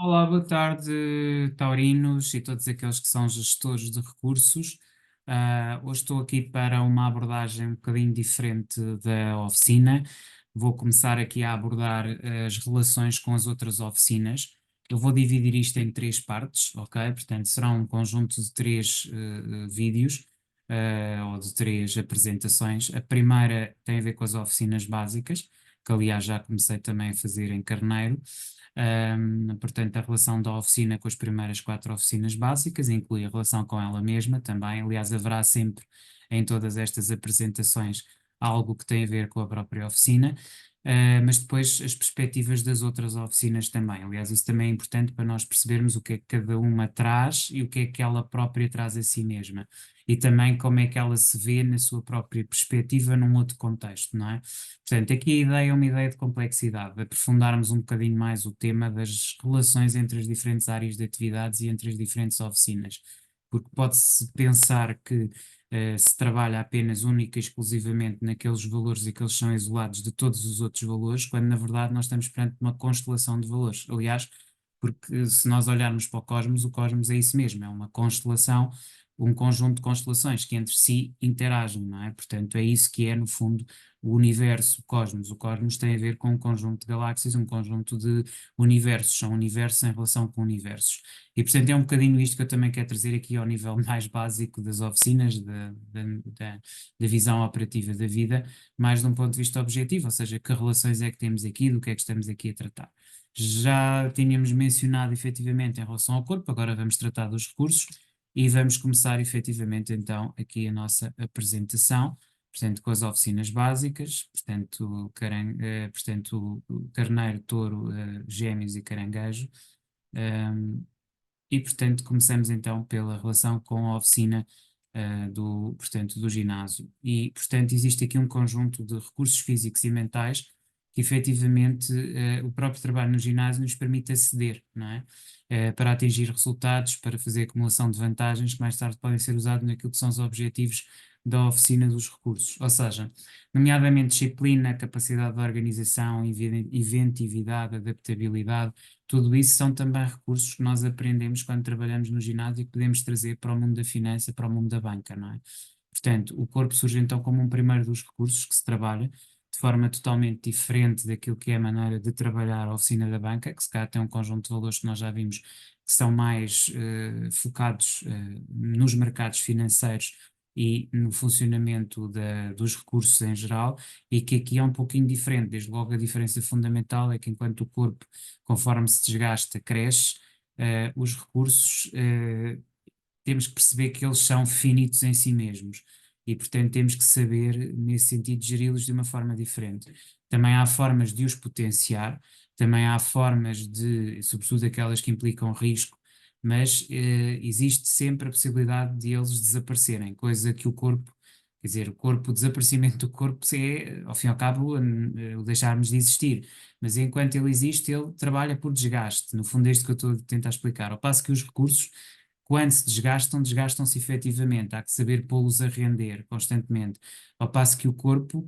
Olá, boa tarde, taurinos e todos aqueles que são gestores de recursos. Hoje estou aqui para uma abordagem um bocadinho diferente da oficina. Vou começar aqui a abordar as relações com as outras oficinas. Eu vou dividir isto em três partes, ok? Portanto, será um conjunto de três vídeos, ou de três apresentações. A primeira tem a ver com as oficinas básicas, que aliás já comecei também a fazer em Carneiro. Portanto, a relação da oficina com as primeiras quatro oficinas básicas, inclui a relação com ela mesma também. Aliás, haverá sempre em todas estas apresentações algo que tem a ver com a própria oficina, mas depois as perspectivas das outras oficinas também. Aliás, isso também é importante para nós percebermos o que é que cada uma traz e o que é que ela própria traz a si mesma. E também como é que ela se vê na sua própria perspectiva num outro contexto, não é? Portanto, aqui a ideia é uma ideia de complexidade, de aprofundarmos um bocadinho mais o tema das relações entre as diferentes áreas de atividades e entre as diferentes oficinas, porque pode-se pensar que se trabalha apenas única e exclusivamente naqueles valores e que eles são isolados de todos os outros valores, quando na verdade nós estamos perante uma constelação de valores. Aliás, porque se nós olharmos para o cosmos é isso mesmo, é uma constelação, um conjunto de constelações que entre si interagem, não é? Portanto, é isso que é, no fundo, o universo, o cosmos. O cosmos tem a ver com um conjunto de galáxias, um conjunto de universos, são universos em relação com universos. E, portanto, é um bocadinho isto que eu também quero trazer aqui ao nível mais básico das oficinas, da visão operativa da vida, mais de um ponto de vista objetivo, ou seja, que relações é que temos aqui, do que é que estamos aqui a tratar. Já tínhamos mencionado efetivamente em relação ao corpo, agora vamos tratar dos recursos e vamos começar efetivamente então aqui a nossa apresentação, portanto com as oficinas básicas, portanto o carneiro, touro, gêmeos e caranguejo. E, portanto, começamos então pela relação com a oficina portanto, do ginásio. E, portanto, existe aqui um conjunto de recursos físicos e mentais que, efetivamente, o próprio trabalho no ginásio nos permite aceder, não é? Para atingir resultados, para fazer acumulação de vantagens que mais tarde podem ser usados naquilo que são os objetivos da oficina dos recursos. Ou seja, nomeadamente disciplina, capacidade de organização, inventividade, adaptabilidade, tudo isso são também recursos que nós aprendemos quando trabalhamos no ginásio e que podemos trazer para o mundo da finança, para o mundo da banca, não é? Portanto, o corpo surge então como um primeiro dos recursos que se trabalha de forma totalmente diferente daquilo que é a maneira de trabalhar a oficina da banca, que se calhar tem um conjunto de valores que nós já vimos que são mais focados nos mercados financeiros e no funcionamento dos recursos em geral, e que aqui é um pouquinho diferente. Desde logo a diferença fundamental é que enquanto o corpo, conforme se desgasta, cresce, os recursos, temos que perceber que eles são finitos em si mesmos e, portanto, temos que saber, nesse sentido, geri-los de uma forma diferente. Também há formas de os potenciar, também há formas de, sobretudo aquelas que implicam risco, mas existe sempre a possibilidade de eles desaparecerem, coisa que o corpo, quer dizer, o desaparecimento do corpo é, ao fim e ao cabo, o deixarmos de existir. Mas enquanto ele existe, ele trabalha por desgaste. No fundo, é isto que eu estou a tentar explicar. Ao passo que os recursos, quando se desgastam, desgastam-se efetivamente. Há que saber pô-los a render constantemente. Ao passo que o corpo,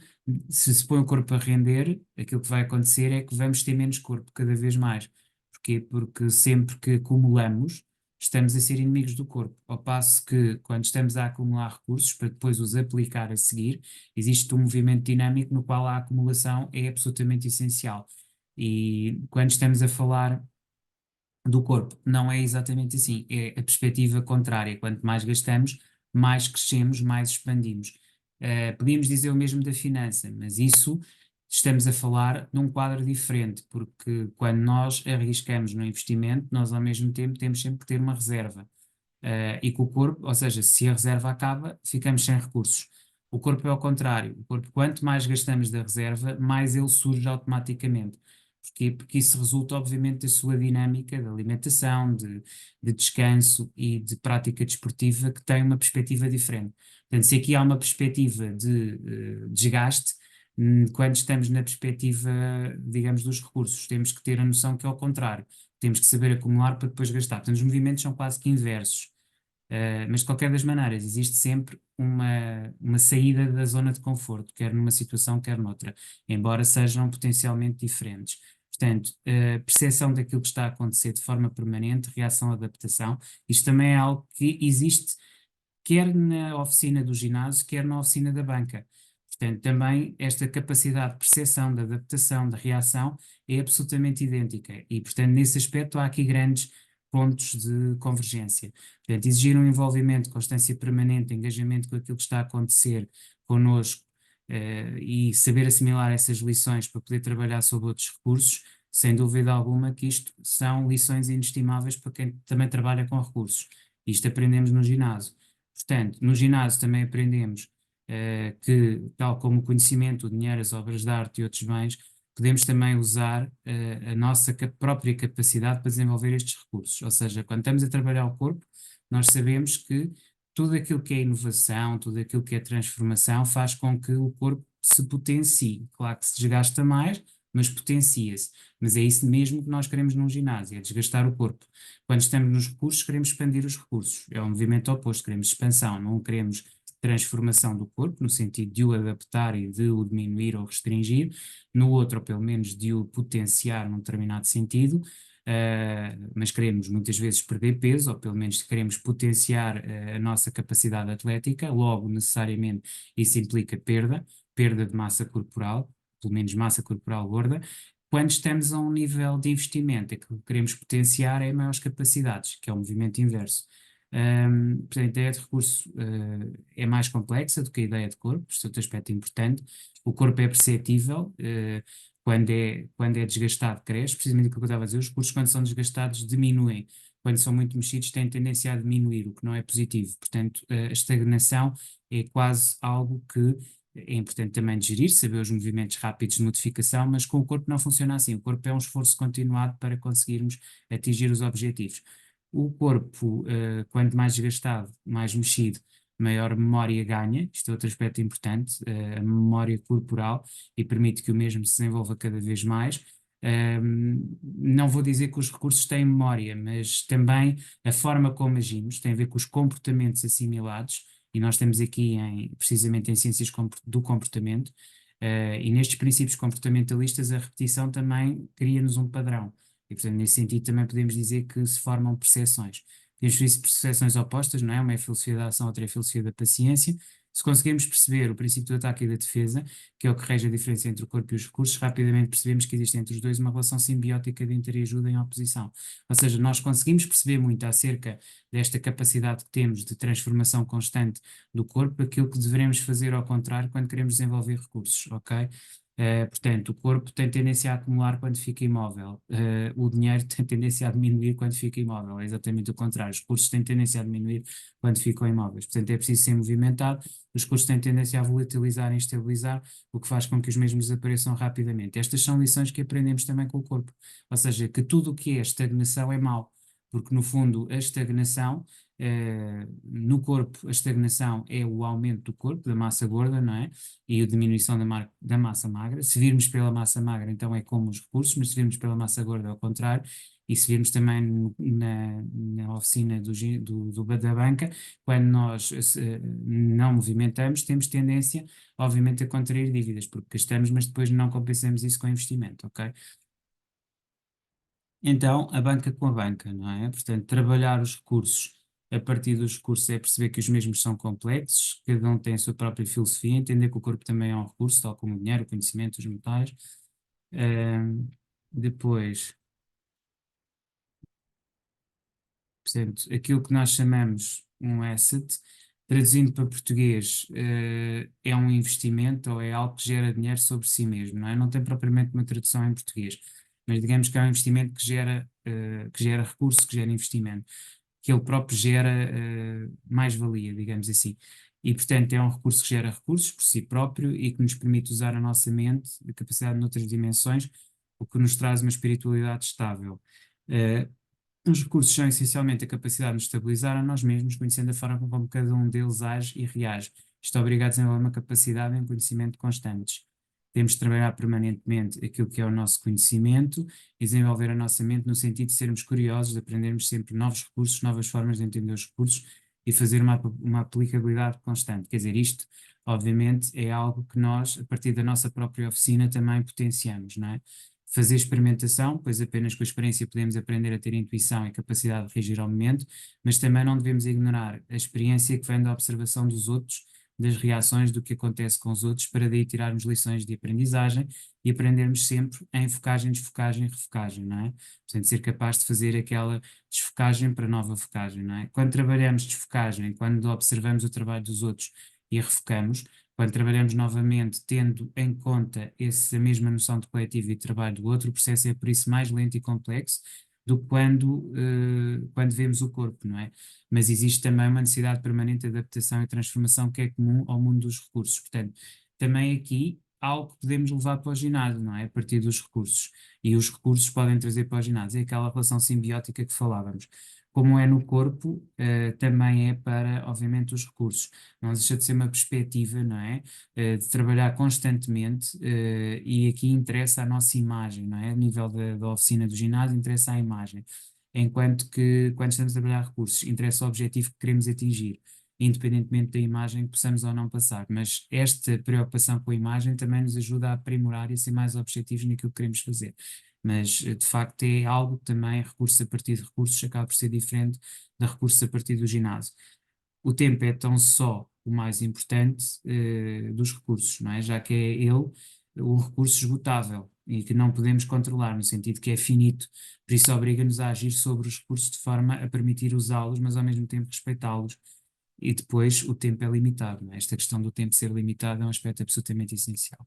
se põe o corpo a render, aquilo que vai acontecer é que vamos ter menos corpo cada vez mais. Porquê? Porque sempre que acumulamos, estamos a ser inimigos do corpo. Ao passo que, quando estamos a acumular recursos para depois os aplicar a seguir, existe um movimento dinâmico no qual a acumulação é absolutamente essencial. E quando estamos a falar do corpo, não é exatamente assim, é a perspectiva contrária. Quanto mais gastamos, mais crescemos, mais expandimos. Podíamos dizer o mesmo da finança, mas isso estamos a falar num quadro diferente, porque quando nós arriscamos no investimento, nós ao mesmo tempo temos sempre que ter uma reserva. E com o corpo, ou seja, se a reserva acaba, ficamos sem recursos. O corpo é ao contrário. O corpo, quanto mais gastamos da reserva, mais ele surge automaticamente. Porquê? Porque isso resulta, obviamente, da sua dinâmica de alimentação, de descanso e de prática desportiva que tem uma perspectiva diferente. Portanto, se aqui há uma perspectiva de desgaste, quando estamos na perspectiva, digamos, dos recursos, temos que ter a noção que é ao contrário. Temos que saber acumular para depois gastar. Portanto, os movimentos são quase que inversos. Mas de qualquer das maneiras, existe sempre uma saída da zona de conforto, quer numa situação, quer noutra, embora sejam potencialmente diferentes. Portanto, a percepção daquilo que está a acontecer de forma permanente, reação, adaptação, isto também é algo que existe quer na oficina do ginásio, quer na oficina da banca. Portanto, também esta capacidade de percepção, de adaptação, de reação é absolutamente idêntica. E, portanto, nesse aspecto há aqui grandes pontos de convergência. Portanto, exigir um envolvimento, constância permanente, engajamento com aquilo que está a acontecer connosco, e saber assimilar essas lições para poder trabalhar sobre outros recursos, sem dúvida alguma que isto são lições inestimáveis para quem também trabalha com recursos. Isto aprendemos no ginásio. Portanto, no ginásio também aprendemos que, tal como o conhecimento, o dinheiro, as obras de arte e outros bens, podemos também usar a nossa própria capacidade para desenvolver estes recursos. Ou seja, quando estamos a trabalhar o corpo, nós sabemos que tudo aquilo que é inovação, tudo aquilo que é transformação, faz com que o corpo se potencie. Claro que se desgasta mais, mas potencia-se. Mas é isso mesmo que nós queremos num ginásio, é desgastar o corpo. Quando estamos nos recursos, queremos expandir os recursos. É um movimento oposto, queremos expansão, não queremos transformação do corpo, no sentido de o adaptar e de o diminuir ou restringir, no outro, ou pelo menos de o potenciar num determinado sentido, mas queremos muitas vezes perder peso, ou pelo menos queremos potenciar a nossa capacidade atlética, logo, necessariamente, isso implica perda de massa corporal, pelo menos massa corporal gorda. Quando estamos a um nível de investimento, aquilo que queremos potenciar é maiores capacidades, que é o movimento inverso. Portanto, a ideia de recurso é mais complexa do que a ideia de corpo, este é outro aspecto importante. O corpo é perceptível, quando é desgastado, cresce, precisamente aquilo que eu estava a dizer, os recursos, quando são desgastados, diminuem. Quando são muito mexidos, têm tendência a diminuir, o que não é positivo. Portanto, a estagnação é quase algo que é importante também digerir, saber os movimentos rápidos de modificação, mas com o corpo não funciona assim. O corpo é um esforço continuado para conseguirmos atingir os objetivos. O corpo, quanto mais desgastado, mais mexido, maior memória ganha. Isto é outro aspecto importante, a memória corporal, e permite que o mesmo se desenvolva cada vez mais. Não vou dizer que os recursos têm memória, mas também a forma como agimos tem a ver com os comportamentos assimilados, e nós estamos aqui precisamente em ciências do comportamento, e nestes princípios comportamentalistas a repetição também cria-nos um padrão. E, portanto, nesse sentido, também podemos dizer que se formam percepções. Temos visto percepções opostas, não é? Uma é a filosofia da ação, outra é a filosofia da paciência. Se conseguirmos perceber o princípio do ataque e da defesa, que é o que rege a diferença entre o corpo e os recursos, rapidamente percebemos que existe entre os dois uma relação simbiótica de interajuda em oposição. Ou seja, nós conseguimos perceber muito acerca desta capacidade que temos de transformação constante do corpo, aquilo que devemos fazer ao contrário quando queremos desenvolver recursos, ok? Portanto, o corpo tem tendência a acumular quando fica imóvel, o dinheiro tem tendência a diminuir quando fica imóvel, é exatamente o contrário, os recursos têm tendência a diminuir quando ficam imóveis, portanto é preciso ser movimentado, os recursos têm tendência a volatilizar e estabilizar, o que faz com que os mesmos desapareçam rapidamente. Estas são lições que aprendemos também com o corpo, ou seja, que tudo o que é estagnação é mau, porque no fundo a estagnação no corpo, a estagnação é o aumento do corpo, da massa gorda, não é? E a diminuição da massa magra. Se virmos pela massa magra, então é como os recursos, mas se virmos pela massa gorda, é ao contrário. E se virmos também na oficina da banca, quando nós não movimentamos, temos tendência, obviamente, a contrair dívidas, porque gastamos, mas depois não compensamos isso com investimento, ok? Então, a banca com a banca, não é? Portanto, trabalhar os recursos a partir dos recursos é perceber que os mesmos são complexos, cada um tem a sua própria filosofia, entender que o corpo também é um recurso, tal como o dinheiro, o conhecimento, os metais. Ahm, Depois, portanto, aquilo que nós chamamos um asset, traduzindo para português, é um investimento ou é algo que gera dinheiro sobre si mesmo, não é? Não tem propriamente uma tradução em português, mas digamos que é um investimento que gera recurso, que gera investimento, que ele próprio gera mais-valia, digamos assim. E, portanto, é um recurso que gera recursos por si próprio e que nos permite usar a nossa mente, a capacidade noutras dimensões, o que nos traz uma espiritualidade estável. Eh, os recursos são essencialmente a capacidade de nos estabilizar a nós mesmos, conhecendo a forma como cada um deles age e reage. Isto obriga a desenvolver uma capacidade em conhecimento constantes. Temos de trabalhar permanentemente aquilo que é o nosso conhecimento e desenvolver a nossa mente no sentido de sermos curiosos, de aprendermos sempre novos recursos, novas formas de entender os recursos e fazer uma aplicabilidade constante. Quer dizer, isto, obviamente, é algo que nós, a partir da nossa própria oficina, também potenciamos, não é? fazer experimentação, pois apenas com a experiência podemos aprender a ter intuição e capacidade de reagir ao momento, mas também não devemos ignorar a experiência que vem da observação dos outros, das reações do que acontece com os outros, para daí tirarmos lições de aprendizagem e aprendermos sempre em focagem, desfocagem e refocagem, não é? Portanto, ser capaz de fazer aquela desfocagem para nova focagem, não é? Quando trabalhamos desfocagem, quando observamos o trabalho dos outros e refocamos, quando trabalhamos novamente tendo em conta essa mesma noção de coletivo e de trabalho do outro, o processo é por isso mais lento e complexo do que quando vemos o corpo, não é? Mas existe também uma necessidade permanente de adaptação e transformação que é comum ao mundo dos recursos. Portanto, também aqui algo que podemos levar para o ginásio, não é? A partir dos recursos. E os recursos podem trazer para o ginásio. É aquela relação simbiótica que falávamos. Como é no corpo, também é para, obviamente, os recursos. Não deixa de ser uma perspectiva, não é? De trabalhar constantemente, e aqui interessa a nossa imagem, não é? A nível da oficina do ginásio, interessa a imagem. Enquanto que, quando estamos a trabalhar recursos, interessa o objetivo que queremos atingir, independentemente da imagem que possamos ou não passar. Mas esta preocupação com a imagem também nos ajuda a aprimorar e a ser mais objetivos naquilo que queremos fazer. Mas, de facto, é algo que também, recursos a partir de recursos, acaba por ser diferente de recursos a partir do ginásio. O tempo é tão só o mais importante dos recursos, não é? Já que é ele o recurso esgotável e que não podemos controlar, no sentido que é finito, por isso obriga-nos a agir sobre os recursos de forma a permitir usá-los, mas ao mesmo tempo respeitá-los. E depois o tempo é limitado, não é? Esta questão do tempo ser limitado é um aspecto absolutamente essencial.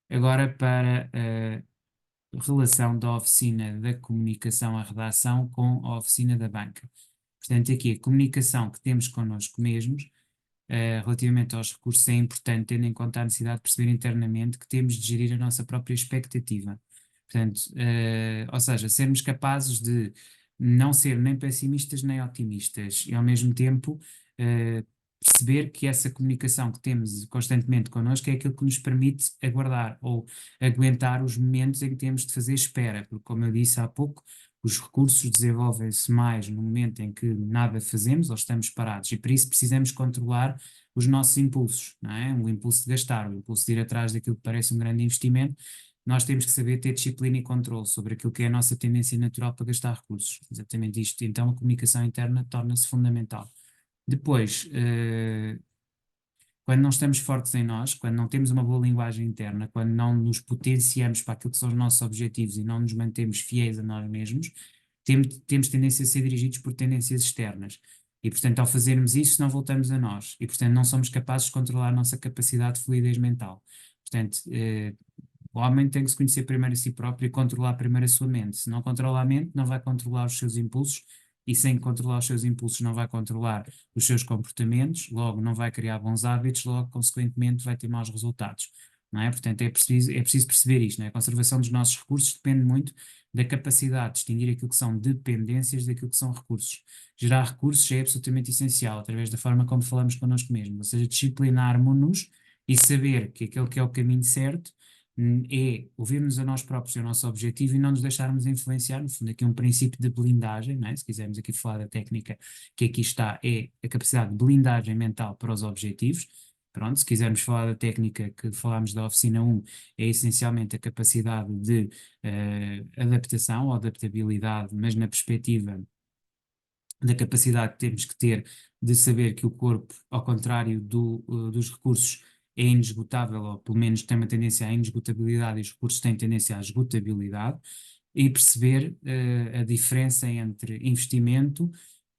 Agora, para a relação da oficina da comunicação à redação com a oficina da banca. Portanto, aqui a comunicação que temos connosco mesmos, relativamente aos recursos, é importante, tendo em conta a necessidade de perceber internamente que temos de gerir a nossa própria expectativa. Portanto, ou seja, sermos capazes de não ser nem pessimistas nem otimistas e, ao mesmo tempo, perceber que essa comunicação que temos constantemente connosco é aquilo que nos permite aguardar ou aguentar os momentos em que temos de fazer espera, porque, como eu disse há pouco, os recursos desenvolvem-se mais no momento em que nada fazemos ou estamos parados, e por isso precisamos controlar os nossos impulsos, não é? O impulso de gastar, o impulso de ir atrás daquilo que parece um grande investimento. Nós temos que saber ter disciplina e controle sobre aquilo que é a nossa tendência natural para gastar recursos. Exatamente isto. Então, a comunicação interna torna-se fundamental. Depois, quando não estamos fortes em nós, quando não temos uma boa linguagem interna, quando não nos potenciamos para aquilo que são os nossos objetivos e não nos mantemos fiéis a nós mesmos, temos tendência a ser dirigidos por tendências externas. E, portanto, ao fazermos isso, não voltamos a nós. E, portanto, não somos capazes de controlar a nossa capacidade de fluidez mental. Portanto, o homem tem que se conhecer primeiro a si próprio e controlar primeiro a sua mente. Se não controla a mente, não vai controlar os seus impulsos, e sem controlar os seus impulsos não vai controlar os seus comportamentos, logo não vai criar bons hábitos, logo, consequentemente, vai ter maus resultados. Não é? Portanto, é preciso perceber isto, não é? A conservação dos nossos recursos depende muito da capacidade de distinguir aquilo que são dependências daquilo que são recursos. Gerar recursos é absolutamente essencial, através da forma como falamos connosco mesmos, ou seja, disciplinarmos-nos e saber que aquele que é o caminho certo é ouvirmos a nós próprios e o nosso objetivo e não nos deixarmos influenciar, no fundo, aqui um princípio de blindagem, não é? Se quisermos aqui falar da técnica que aqui está, é a capacidade de blindagem mental para os objetivos. Pronto, se quisermos falar da técnica que falámos da oficina 1, é essencialmente a capacidade de adaptação ou adaptabilidade, mas na perspectiva da capacidade que temos que ter de saber que o corpo, ao contrário dos recursos, é inesgotável, ou pelo menos tem uma tendência à inesgotabilidade, e os recursos têm tendência à esgotabilidade, e perceber a diferença entre investimento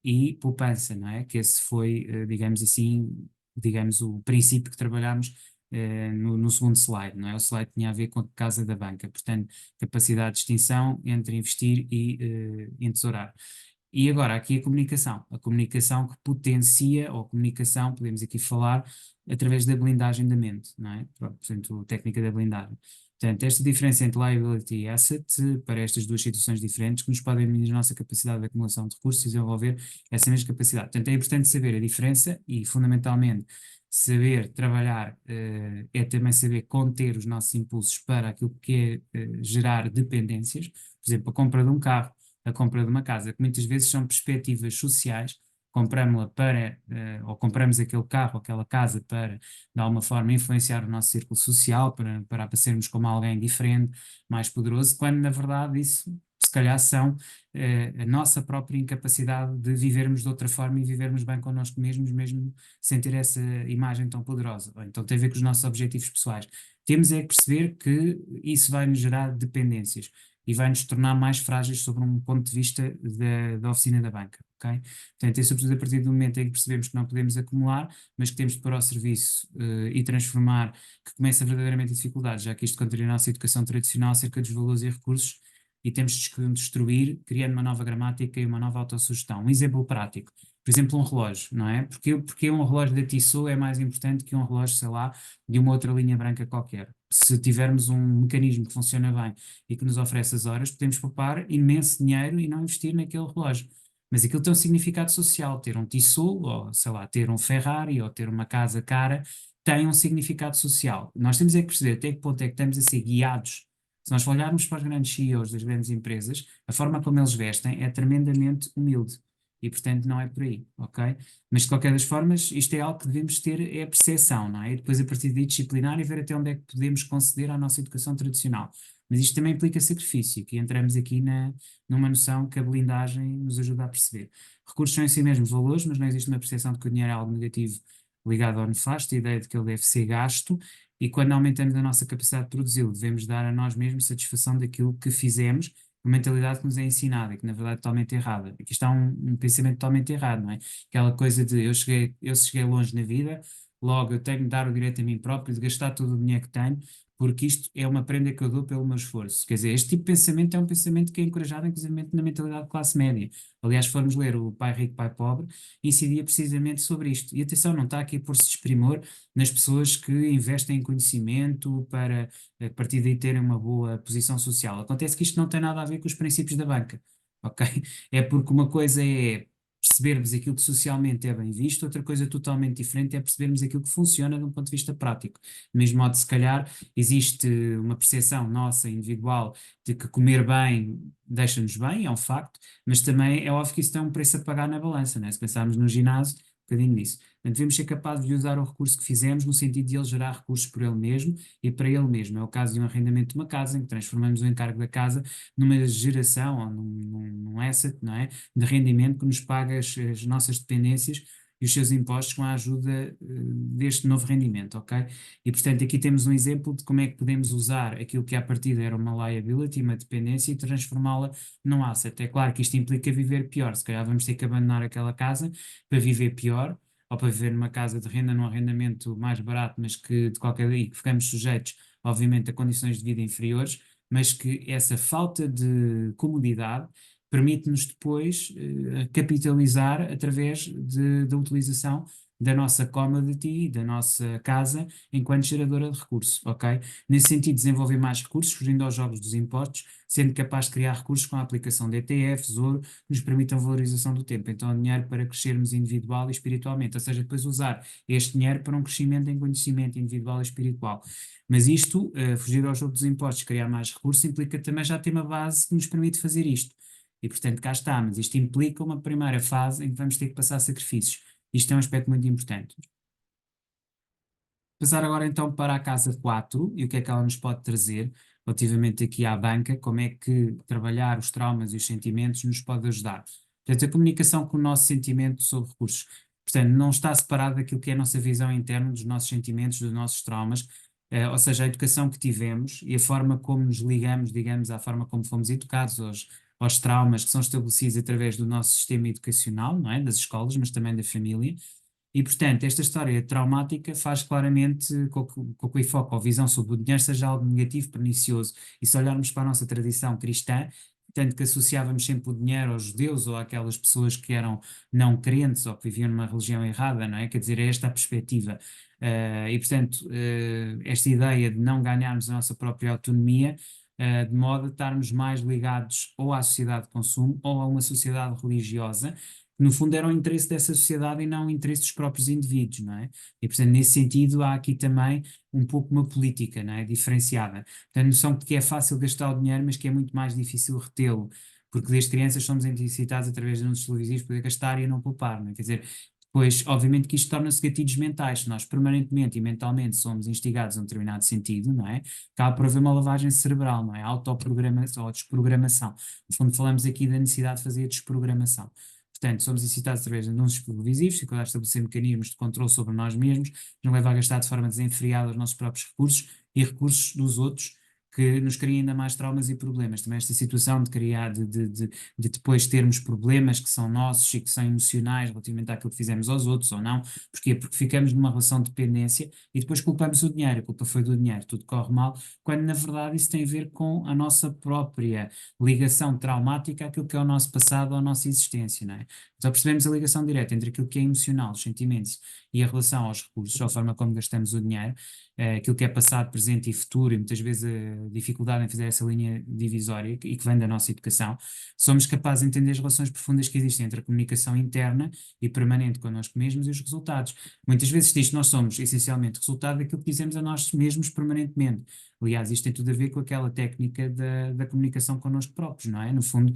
e poupança, não é? Que esse foi, digamos assim, digamos, o princípio que trabalhámos no segundo slide, não é? O slide tinha a ver com a casa da banca, portanto, capacidade de distinção entre investir e entesourar. E agora, aqui a comunicação que potencia, ou a comunicação, podemos aqui falar, através da blindagem da mente, não é? Pronto, portanto, a técnica da blindagem. Portanto, esta diferença entre liability e asset, para estas duas situações diferentes, que nos podem diminuir a nossa capacidade de acumulação de recursos e desenvolver essa mesma capacidade. Portanto, é importante saber a diferença e, fundamentalmente, saber trabalhar, é também saber conter os nossos impulsos para aquilo que é gerar dependências. Por exemplo, a compra de um carro, a compra de uma casa, que muitas vezes são perspectivas sociais compramos-la para, ou compramos aquele carro ou aquela casa para, de alguma forma, influenciar o nosso círculo social, para aparecermos como alguém diferente, mais poderoso, quando na verdade isso, se calhar, são a nossa própria incapacidade de vivermos de outra forma e vivermos bem connosco mesmos, mesmo sem ter essa imagem tão poderosa. Ou então tem a ver com os nossos objetivos pessoais. Temos é que perceber que isso vai nos gerar dependências e vai nos tornar mais frágeis sobre um ponto de vista da oficina da banca, ok? Portanto, é sobretudo a partir do momento em que percebemos que não podemos acumular, mas que temos de pôr ao serviço e transformar, que começa verdadeiramente a dificuldade, já que isto contraria a nossa educação tradicional acerca dos valores e recursos, e temos de destruir, criando uma nova gramática e uma nova autossugestão. Um exemplo prático, por exemplo, um relógio, não é? Porque um relógio da Tissot é mais importante que um relógio, sei lá, de uma outra linha branca qualquer. Se tivermos um mecanismo que funciona bem e que nos oferece as horas, podemos poupar imenso dinheiro e não investir naquele relógio. Mas aquilo tem um significado social. Ter um Tissot, ou sei lá, ter um Ferrari, ou ter uma casa cara, tem um significado social. Nós temos é que perceber até que ponto é que estamos a ser guiados. Se nós olharmos para os grandes CEOs das grandes empresas, a forma como eles vestem é tremendamente humilde. E, portanto, não é por aí, ok? Mas, de qualquer das formas, isto é algo que devemos ter, é a percepção, não é? E depois, a partir daí, disciplinar e ver até onde é que podemos conceder à nossa educação tradicional. Mas isto também implica sacrifício, que entramos aqui numa noção que a blindagem nos ajuda a perceber. Recursos são em si mesmos valores, mas não existe uma percepção de que o dinheiro é algo negativo ligado ao nefasto, a ideia de que ele deve ser gasto, e quando aumentamos a nossa capacidade de produzi-lo, devemos dar a nós mesmos satisfação daquilo que fizemos, uma mentalidade que nos é ensinada e que na verdade é totalmente errada. Aqui está um pensamento totalmente errado, não é? Aquela coisa de eu cheguei longe na vida, logo eu tenho de dar o direito a mim próprio de gastar todo o dinheiro que tenho, porque isto é uma prenda que eu dou pelo meu esforço. Quer dizer, este tipo de pensamento é um pensamento que é encorajado, inclusive, na mentalidade de classe média. Aliás, se formos ler o Pai Rico, Pai Pobre, incidia precisamente sobre isto. E atenção, não está aqui por se desprimor nas pessoas que investem em conhecimento para, a partir daí, terem uma boa posição social. Acontece que isto não tem nada a ver com os princípios da banca, ok? É porque uma coisa é percebermos aquilo que socialmente é bem visto, outra coisa totalmente diferente é percebermos aquilo que funciona de um ponto de vista prático. Do mesmo modo, se calhar, existe uma percepção nossa, individual, de que comer bem deixa-nos bem, é um facto, mas também é óbvio que isso tem um preço a pagar na balança, né? Se pensarmos no ginásio, um bocadinho nisso. Portanto, devemos ser capazes de usar o recurso que fizemos no sentido de ele gerar recursos por ele mesmo e para ele mesmo. É o caso de um arrendamento de uma casa, em que transformamos o encargo da casa numa geração ou num asset, não é? De rendimento que nos paga as nossas dependências e os seus impostos com a ajuda deste novo rendimento, ok? E portanto aqui temos um exemplo de como é que podemos usar aquilo que à partida era uma liability, uma dependência, e transformá-la num asset. É claro que isto implica viver pior, se calhar vamos ter que abandonar aquela casa para viver pior, ou para viver numa casa de renda, num arrendamento mais barato, mas que de qualquer dia que ficamos sujeitos, obviamente, a condições de vida inferiores, mas que essa falta de comodidade permite-nos depois capitalizar através da utilização da nossa commodity, da nossa casa, enquanto geradora de recursos, ok? Nesse sentido, desenvolver mais recursos, fugindo aos jogos dos impostos, sendo capaz de criar recursos com a aplicação de ETFs, ouro, que nos permitam valorização do tempo. Então, dinheiro para crescermos individual e espiritualmente, ou seja, depois usar este dinheiro para um crescimento em conhecimento individual e espiritual. Mas isto, fugir ao jogo dos impostos, criar mais recursos, implica também já ter uma base que nos permite fazer isto. E, portanto, cá está, mas isto implica uma primeira fase em que vamos ter que passar sacrifícios. Isto é um aspecto muito importante. Passar agora então para a casa 4 e o que é que ela nos pode trazer relativamente aqui à banca, como é que trabalhar os traumas e os sentimentos nos pode ajudar. Portanto, a comunicação com o nosso sentimento sobre recursos. Portanto, não está separado daquilo que é a nossa visão interna dos nossos sentimentos, dos nossos traumas, ou seja, a educação que tivemos e a forma como nos ligamos, digamos, à forma como fomos educados, aos traumas que são estabelecidos através do nosso sistema educacional, não é? Das escolas, mas também da família. E, portanto, esta história traumática faz claramente com que o enfoque ou visão sobre o dinheiro seja algo negativo, pernicioso. E se olharmos para a nossa tradição cristã, tanto que associávamos sempre o dinheiro aos judeus ou àquelas pessoas que eram não crentes ou que viviam numa religião errada, não é? Quer dizer, é esta a perspectiva. E, portanto, esta ideia de não ganharmos a nossa própria autonomia, de modo a estarmos mais ligados ou à sociedade de consumo ou a uma sociedade religiosa, no fundo era o interesse dessa sociedade e não o interesse dos próprios indivíduos, não é? E, portanto, nesse sentido, há aqui também um pouco uma política, não é? Diferenciada. Portanto, a noção de que é fácil gastar o dinheiro, mas que é muito mais difícil retê-lo. porque desde crianças somos incitados através de anúncios televisivos poder gastar e não poupar, não é? Quer dizer, depois, obviamente que isto torna-se gatilhos mentais, se nós permanentemente e mentalmente somos instigados a um determinado sentido, não é? Acaba por haver uma lavagem cerebral, não é? Autoprogramação ou desprogramação. No fundo, falamos aqui da necessidade de fazer a desprogramação. Portanto, somos incitados através de anúncios televisivos, dificuldade de estabelecer mecanismos de controle sobre nós mesmos, nos leva a gastar de forma desenfreada os nossos próprios recursos e recursos dos outros, que nos cria ainda mais traumas e problemas. Também esta situação de criar, de depois termos problemas que são nossos e que são emocionais relativamente àquilo que fizemos aos outros ou não. Porquê? Porque ficamos numa relação de dependência e depois culpamos o dinheiro, a culpa foi do dinheiro, tudo corre mal, quando na verdade isso tem a ver com a nossa própria ligação traumática àquilo que é o nosso passado, à nossa existência, não é? Então percebemos a ligação direta entre aquilo que é emocional, os sentimentos e a relação aos recursos, a forma como gastamos o dinheiro, aquilo que é passado, presente e futuro, e muitas vezes a dificuldade em fazer essa linha divisória e que vem da nossa educação, somos capazes de entender as relações profundas que existem entre a comunicação interna e permanente connosco mesmos e os resultados. Muitas vezes diz que nós somos essencialmente resultado daquilo que dizemos a nós mesmos permanentemente. Aliás, isto tem tudo a ver com aquela técnica da comunicação connosco próprios, não é? No fundo,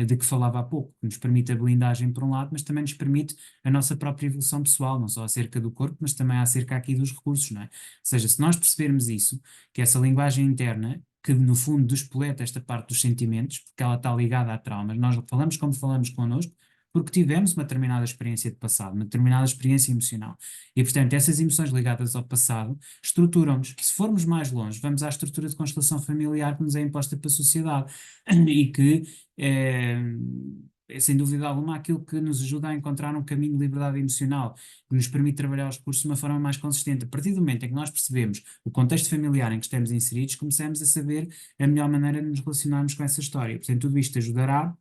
de que falava há pouco, que nos permite a blindagem por um lado, mas também nos permite a nossa própria evolução pessoal, não só acerca do corpo, mas também acerca aqui dos recursos, não é? Ou seja, se nós percebermos isso, que essa linguagem interna, que no fundo despoleta esta parte dos sentimentos, porque ela está ligada a traumas, nós falamos como falamos connosco, porque tivemos uma determinada experiência de passado, uma determinada experiência emocional. E, portanto, essas emoções ligadas ao passado estruturam-nos. Se formos mais longe, vamos à estrutura de constelação familiar que nos é imposta pela sociedade e que é sem dúvida alguma aquilo que nos ajuda a encontrar um caminho de liberdade emocional, que nos permite trabalhar os recursos de uma forma mais consistente. A partir do momento em que nós percebemos o contexto familiar em que estamos inseridos, começamos a saber a melhor maneira de nos relacionarmos com essa história. Portanto, tudo isto ajudará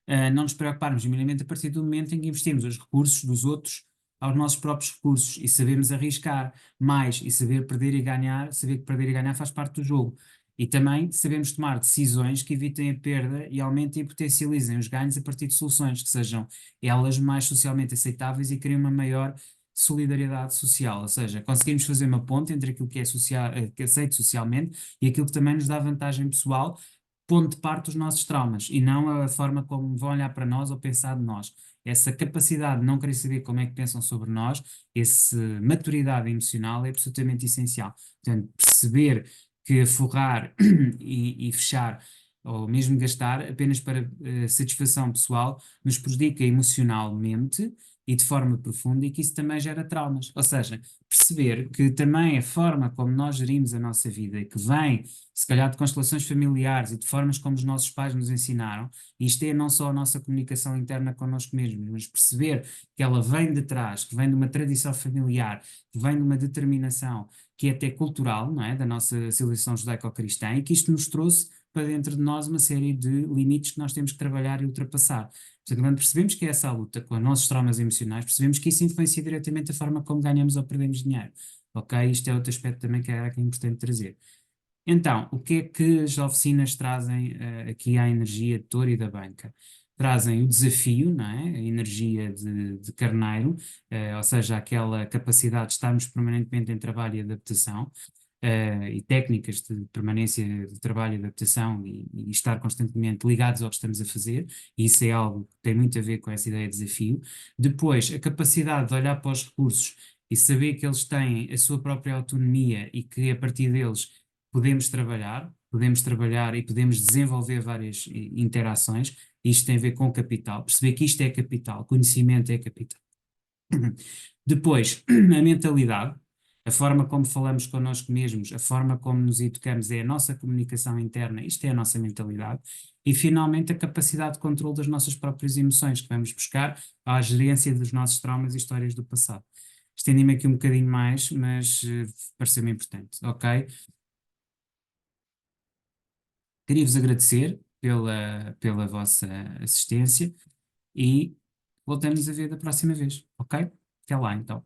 a não nos preocuparmos minimamente a partir do momento em que investimos os recursos dos outros aos nossos próprios recursos e sabemos arriscar mais e saber perder e ganhar, saber que perder e ganhar faz parte do jogo. E também sabemos tomar decisões que evitem a perda e aumentem e potencializem os ganhos a partir de soluções que sejam elas mais socialmente aceitáveis e criem uma maior solidariedade social, ou seja, conseguimos fazer uma ponte entre aquilo que é que é aceito socialmente e aquilo que também nos dá vantagem pessoal, pondo de parte os nossos traumas e não a forma como vão olhar para nós ou pensar de nós. Essa capacidade de não querer saber como é que pensam sobre nós, essa maturidade emocional é absolutamente essencial. Portanto, perceber que forrar e fechar, ou mesmo gastar, apenas para satisfação pessoal, nos prejudica emocionalmente e de forma profunda e que isso também gera traumas. Ou seja, perceber que também a forma como nós gerimos a nossa vida, que vem se calhar de constelações familiares e de formas como os nossos pais nos ensinaram, e isto é não só a nossa comunicação interna connosco mesmos, mas perceber que ela vem de trás, que vem de uma tradição familiar, que vem de uma determinação que é até cultural, não é? Da nossa civilização judaico-cristã, e que isto nos trouxe para dentro de nós uma série de limites que nós temos que trabalhar e ultrapassar. Portanto, quando percebemos que é essa a luta com os nossos traumas emocionais, percebemos que isso influencia diretamente a forma como ganhamos ou perdemos dinheiro. Ok? Isto é outro aspecto também que é importante trazer. Então, o que é que as oficinas trazem aqui à energia de touro e da banca? Trazem o desafio, não é? A energia de carneiro, ou seja, aquela capacidade de estarmos permanentemente em trabalho e adaptação, e técnicas de permanência de trabalho e adaptação e estar constantemente ligados ao que estamos a fazer, e isso é algo que tem muito a ver com essa ideia de desafio. Depois, a capacidade de olhar para os recursos e saber que eles têm a sua própria autonomia e que a partir deles podemos trabalhar e podemos desenvolver várias interações. Isto tem a ver com o capital, perceber que isto é capital, conhecimento é capital. Depois, a mentalidade, a forma como falamos connosco mesmos, a forma como nos educamos é a nossa comunicação interna, isto é a nossa mentalidade. E finalmente a capacidade de controle das nossas próprias emoções, que vamos buscar à gerência dos nossos traumas e histórias do passado. Estendi-me aqui um bocadinho mais, mas pareceu-me importante, ok? Queria-vos agradecer pela vossa assistência e voltamos a ver da próxima vez, ok? Até lá então.